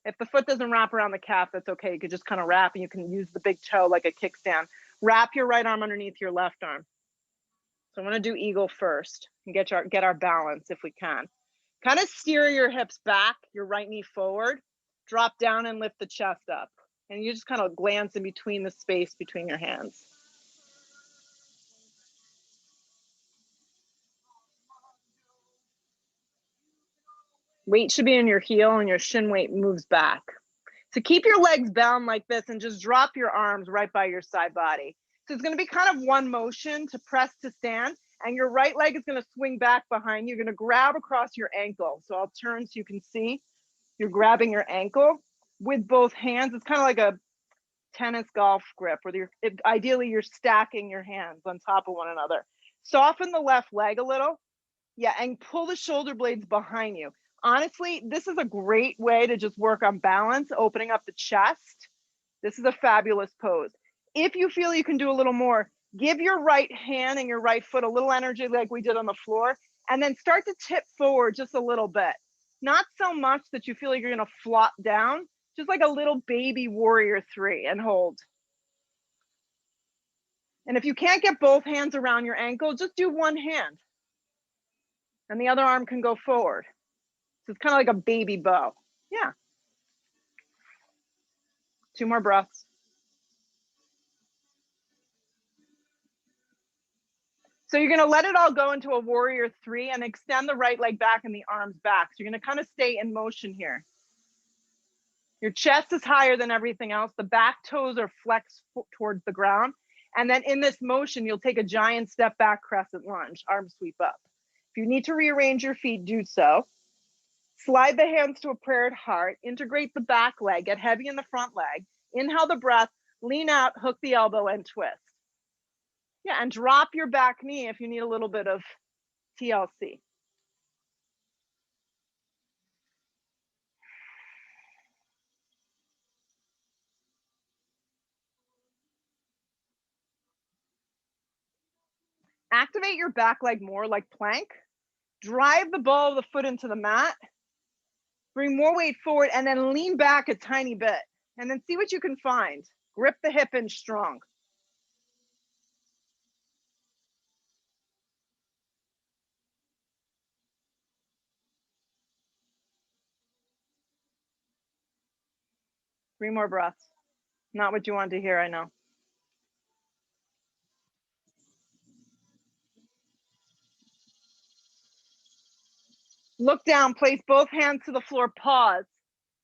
If the foot doesn't wrap around the calf, that's okay. You could just kind of wrap, and you can use the big toe like a kickstand. Wrap your right arm underneath your left arm. So I'm going to do eagle first and get our balance if we can. Kind of steer your hips back, your right knee forward. Drop down and lift the chest up. And you just kind of glance in between the space between your hands. Weight should be in your heel and your shin weight moves back. So keep your legs bound like this and just drop your arms right by your side body. So it's going to be kind of one motion to press to stand, and your right leg is going to swing back behind you. You're going to grab across your ankle. So I'll turn so you can see. You're grabbing your ankle with both hands. It's kind of like a tennis golf grip where ideally you're stacking your hands on top of one another. Soften the left leg a little. Yeah, and pull the shoulder blades behind you. Honestly, this is a great way to just work on balance, opening up the chest. This is a fabulous pose. If you feel you can do a little more, give your right hand and your right foot a little energy like we did on the floor, and then start to tip forward just a little bit. Not so much that you feel like you're gonna flop down, just like a little baby warrior 3 and hold. And if you can't get both hands around your ankle, just do one hand. And the other arm can go forward. So it's kind of like a baby bow. Yeah. 2 more breaths. So you're gonna let it all go into a warrior 3 and extend the right leg back and the arms back. So you're gonna kind of stay in motion here. Your chest is higher than everything else. The back toes are flexed towards the ground. And then in this motion, you'll take a giant step back crescent lunge, arm sweep up. If you need to rearrange your feet, do so. Slide the hands to a prayer heart, integrate the back leg, get heavy in the front leg. Inhale the breath, lean out, hook the elbow and twist. Yeah, and drop your back knee if you need a little bit of TLC. Activate your back leg more like plank. Drive the ball of the foot into the mat. Bring more weight forward and then lean back a tiny bit. And then see what you can find. Grip the hip in strong. Three more breaths. Not what you want to hear, I know. Look down, place both hands to the floor, pause.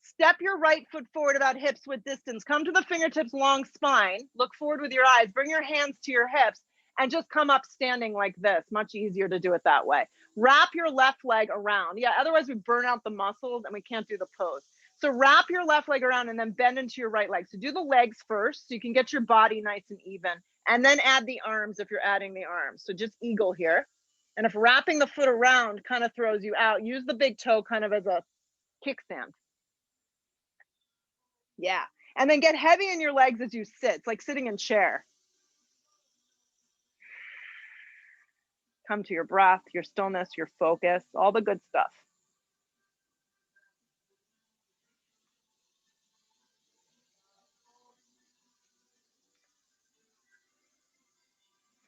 Step your right foot forward about hips width distance. Come to the fingertips, long spine. Look forward with your eyes. Bring your hands to your hips and just come up standing like this. Much easier to do it that way. Wrap your left leg around. Yeah, otherwise we burn out the muscles and we can't do the pose. So wrap your left leg around and then bend into your right leg. So do the legs first so you can get your body nice and even. And then add the arms if you're adding the arms. So just eagle here. And if wrapping the foot around kind of throws you out, use the big toe kind of as a kickstand. Yeah. And then get heavy in your legs as you sit. It's like sitting in chair. Come to your breath, your stillness, your focus, all the good stuff.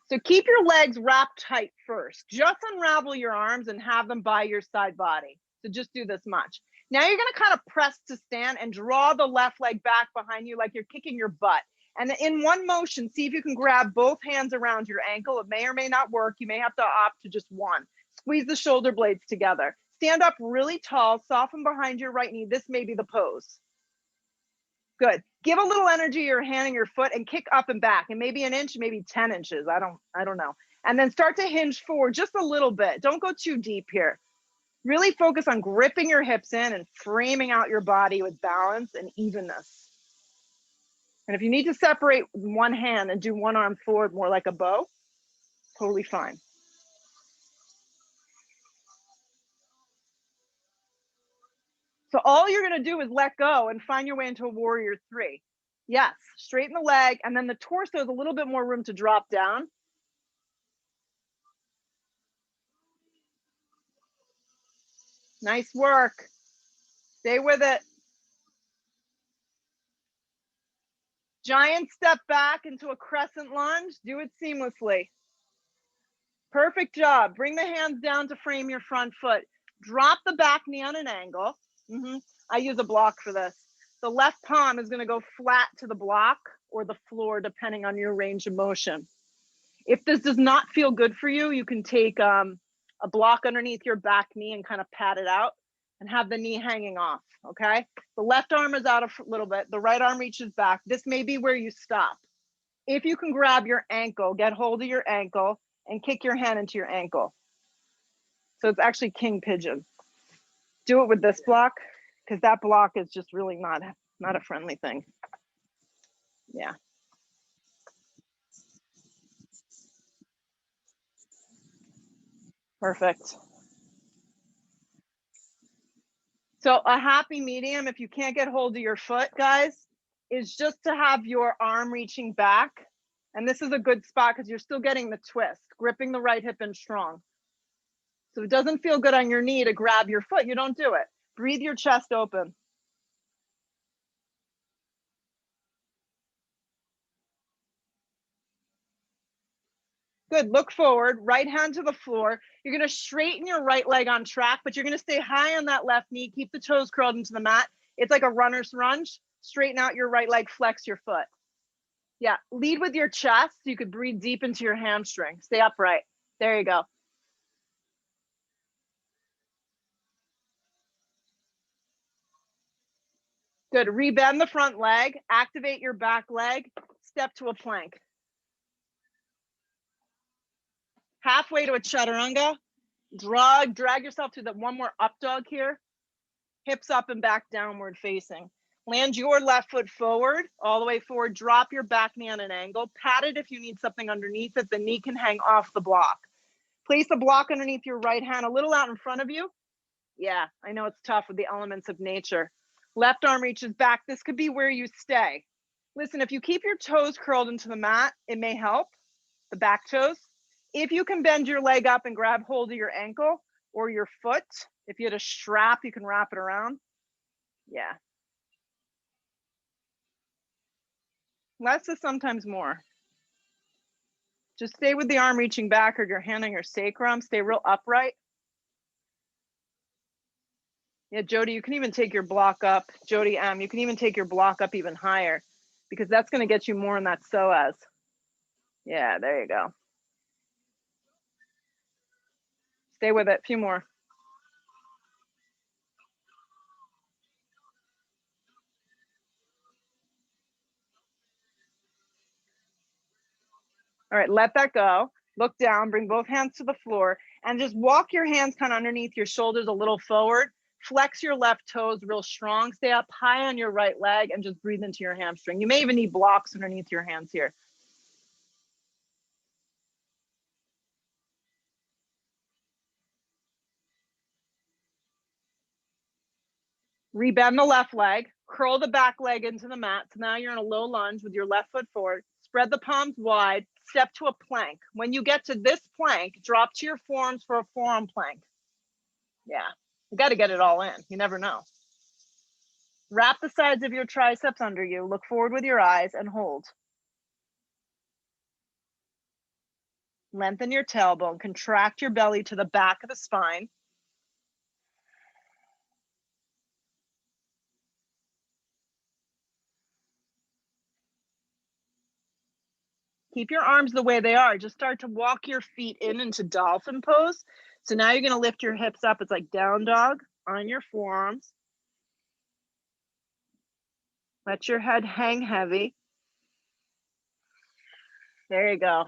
So keep your legs wrapped tight first. Just unravel your arms and have them by your side body. So just do this much. Now you're gonna kind of press to stand and draw the left leg back behind you like you're kicking your butt. And in one motion, see if you can grab both hands around your ankle. It may or may not work. You may have to opt to just one. Squeeze the shoulder blades together. Stand up really tall, soften behind your right knee. This may be the pose. Good. Give a little energy to your hand and your foot and kick up and back, and maybe an inch, maybe 10 inches. I don't know. And then start to hinge forward just a little bit. Don't go too deep here. Really focus on gripping your hips in and framing out your body with balance and evenness. And if you need to separate one hand and do one arm forward more like a bow, totally fine. So all you're going to do is let go and find your way into a warrior 3. Yes, straighten the leg, and then the torso has a little bit more room to drop down. Nice work. Stay with it. Giant step back into a crescent lunge. Do it seamlessly. Perfect job. Bring the hands down to frame your front foot. Drop the back knee on an angle. I use a block for this. The left palm is going to go flat to the block or the floor, depending on your range of motion. If this does not feel good for you, you can take a block underneath your back knee and kind of pat it out and have the knee hanging off, okay? The left arm is out a little bit. The right arm reaches back. This may be where you stop. If you can grab your ankle, get hold of your ankle and kick your hand into your ankle. So it's actually king pigeon. Do it with this block because that block is just really not a friendly thing. Yeah. Perfect. So a happy medium, if you can't get hold of your foot, guys, is just to have your arm reaching back. And this is a good spot because you're still getting the twist, gripping the right hip in strong. So it doesn't feel good on your knee to grab your foot. You don't do it. Breathe your chest open. Good, look forward, right hand to the floor. You're gonna straighten your right leg on track, but you're gonna stay high on that left knee, keep the toes curled into the mat. It's like a runner's lunge. Straighten out your right leg, flex your foot. Yeah, lead with your chest. You could breathe deep into your hamstring. Stay upright. There you go. Good, rebend the front leg, activate your back leg, step to a plank. Halfway to a chaturanga, drag yourself to the one more up dog here. Hips up and back downward facing. Land your left foot forward, all the way forward. Drop your back knee on an angle. Pat it if you need something underneath it. The knee can hang off the block. Place the block underneath your right hand, a little out in front of you. Yeah, I know it's tough with the elements of nature. Left arm reaches back. This could be where you stay. Listen, if you keep your toes curled into the mat, it may help, the back toes. If you can bend your leg up and grab hold of your ankle or your foot, if you had a strap, you can wrap it around. Yeah. Less is sometimes more. Just stay with the arm reaching back or your hand on your sacrum. Stay real upright. Yeah, Jody, you can even take your block up. Jody M, you can even take your block up even higher because that's going to get you more in that psoas. Yeah, there you go. Stay with it. A few more. All right, let that go. Look down, bring both hands to the floor, and just walk your hands kind of underneath your shoulders a little forward. Flex your left toes real strong. Stay up high on your right leg and just breathe into your hamstring. You may even need blocks underneath your hands here. Rebend the left leg, curl the back leg into the mat. So now you're in a low lunge with your left foot forward. Spread the palms wide, step to a plank. When you get to this plank, drop to your forearms for a forearm plank. Yeah, you got to get it all in. You never know. Wrap the sides of your triceps under you. Look forward with your eyes and hold. Lengthen your tailbone. Contract your belly to the back of the spine. Keep your arms the way they are. Just start to walk your feet in into dolphin pose. So now you're going to lift your hips up. It's like down dog on your forearms. Let your head hang heavy. There you go.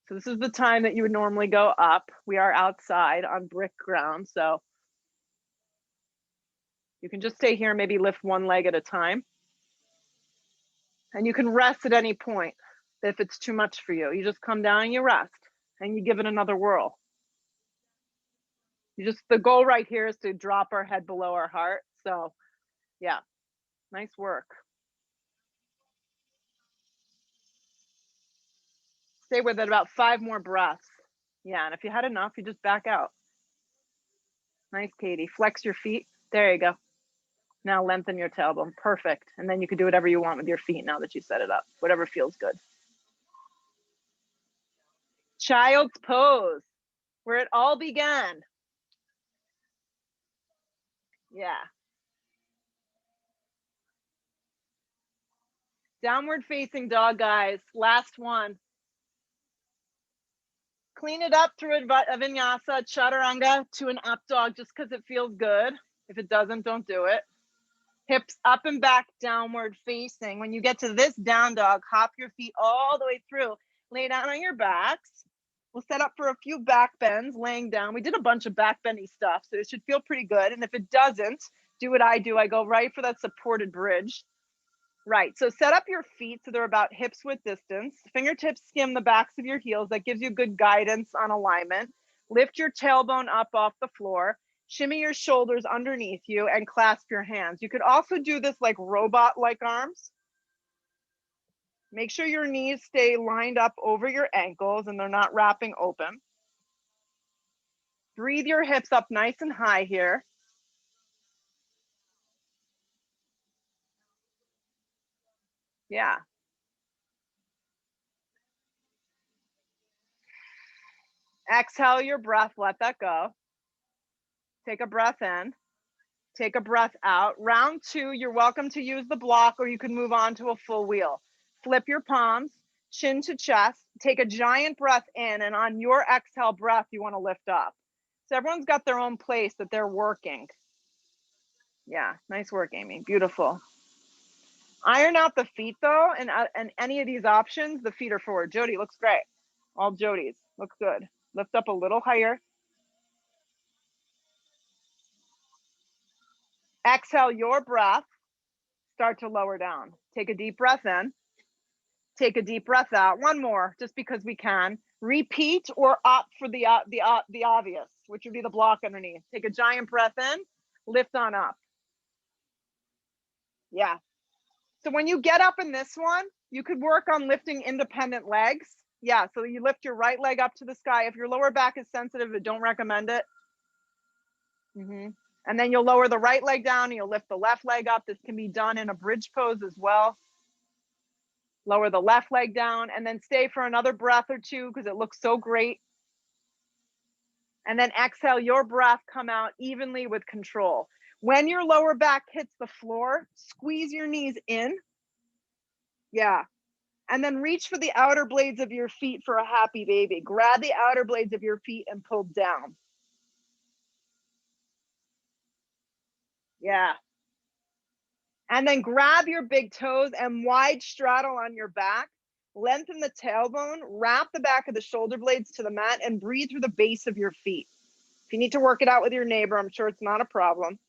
So this is the time that you would normally go up. We are outside on brick ground, so you can just stay here, maybe lift one leg at a time. And you can rest at any point if it's too much for you. You just come down and you rest and you give it another whirl. The goal right here is to drop our head below our heart. So yeah, nice work. Stay with it about 5 more breaths. Yeah, and if you had enough, you just back out. Nice, Katie. Flex your feet. There you go. Now lengthen your tailbone. Perfect. And then you can do whatever you want with your feet now that you set it up. Whatever feels good. Child's pose, where it all began. Yeah. Downward facing dog, guys. Last one. Clean it up through a vinyasa, chaturanga to an up dog just because it feels good. If it doesn't, don't do it. Hips up and back, downward facing. When you get to this down dog, hop your feet all the way through. Lay down on your backs. We'll set up for a few back bends, laying down. We did a bunch of back bendy stuff, so it should feel pretty good. And if it doesn't, do what I do. I go right for that supported bridge. Right, so set up your feet so they're about hips width distance. Fingertips skim the backs of your heels. That gives you good guidance on alignment. Lift your tailbone up off the floor. Shimmy your shoulders underneath you and clasp your hands. You could also do this like robot-like arms. Make sure your knees stay lined up over your ankles and they're not wrapping open. Breathe your hips up nice and high here. Yeah. Exhale your breath, let that go. Take a breath in. Take a breath out. Round two, you're welcome to use the block or you can move on to a full wheel. Flip your palms, chin to chest. Take a giant breath in, and on your exhale breath, you want to lift up. So everyone's got their own place that they're working. Yeah, nice work, Amy. Beautiful. Iron out the feet though, and any of these options, the feet are forward. Jody looks great. All Jodys looks good. Lift up a little higher. Exhale your breath. Start to lower down. Take a deep breath in. Take a deep breath out. One more, just because we can. Repeat or opt for the obvious, which would be the block underneath. Take a giant breath in. Lift on up. Yeah. So when you get up in this one, you could work on lifting independent legs. Yeah, so you lift your right leg up to the sky. If your lower back is sensitive, I don't recommend it. And then you'll lower the right leg down and you'll lift the left leg up. This can be done in a bridge pose as well. Lower the left leg down and then stay for another breath or two because it looks so great. And then exhale your breath, come out evenly with control. When your lower back hits the floor, squeeze your knees in. Yeah. And then reach for the outer blades of your feet for a happy baby. Grab the outer blades of your feet and pull down. Yeah. And then grab your big toes and wide straddle on your back. Lengthen the tailbone, wrap the back of the shoulder blades to the mat and breathe through the base of your feet. If you need to work it out with your neighbor, I'm sure it's not a problem.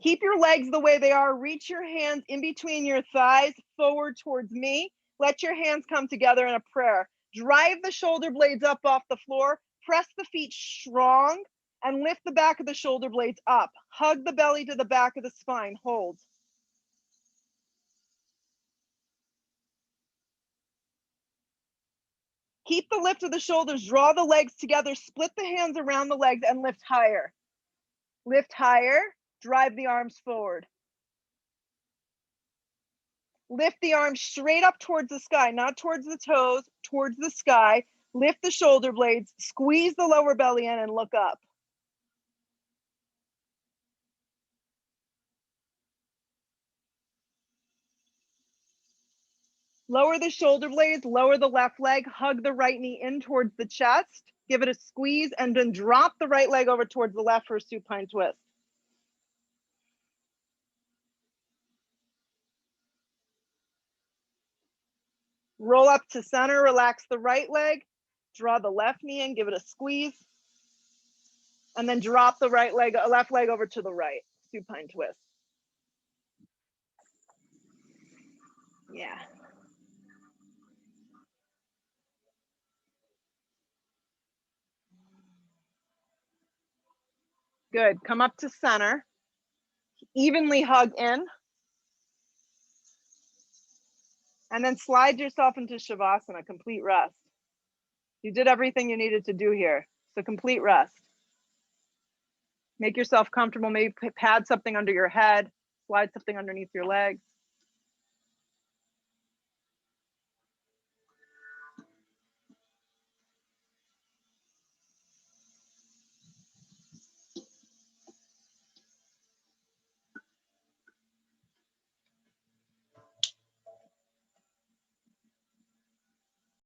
Keep your legs the way they are. Reach your hands in between your thighs, forward towards me. Let your hands come together in a prayer. Drive the shoulder blades up off the floor. Press the feet strong and lift the back of the shoulder blades up. Hug the belly to the back of the spine. Hold. Keep the lift of the shoulders. Draw the legs together. Split the hands around the legs and lift higher. Lift higher. Drive the arms forward. Lift the arms straight up towards the sky, not towards the toes, towards the sky. Lift the shoulder blades, squeeze the lower belly in and look up. Lower the shoulder blades, lower the left leg, hug the right knee in towards the chest, give it a squeeze, and then drop the right leg over towards the left for a supine twist. Roll up to center, relax the right leg, draw the left knee in, give it a squeeze, and then drop the left leg over to the right, supine twist. Yeah. Good, come up to center, evenly hug in, and then slide yourself into Shavasana, complete rest. You did everything you needed to do here, so complete rest. Make yourself comfortable, maybe pad something under your head, slide something underneath your legs.